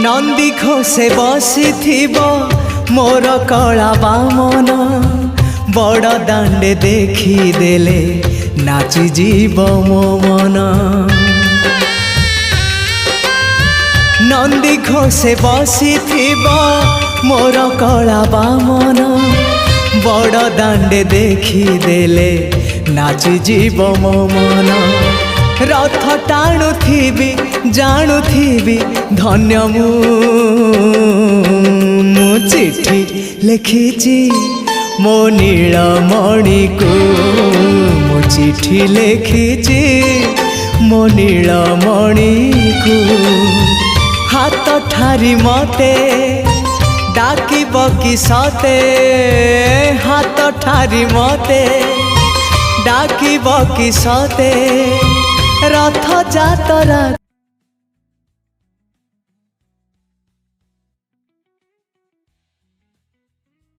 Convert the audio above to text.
नंदी घोषे बसी मोर कला बामन बड़ दांडे देखी देले नाची जीव मो मन। नंदी घोषे बसी मोर कला बामन बड़ दांडे देखी देले नाची जीव मो मन। रथ टाणुथिबी जाणुथिबी धन्य मु चिट्ठी लिखिची मो नीलमणि को मु चिट्ठी लिखिची मो नीलमणि को। हाथ ठारी मते डाकिब कि सते हाथ ठारी मते डाकिब कि सते रथ जातरा।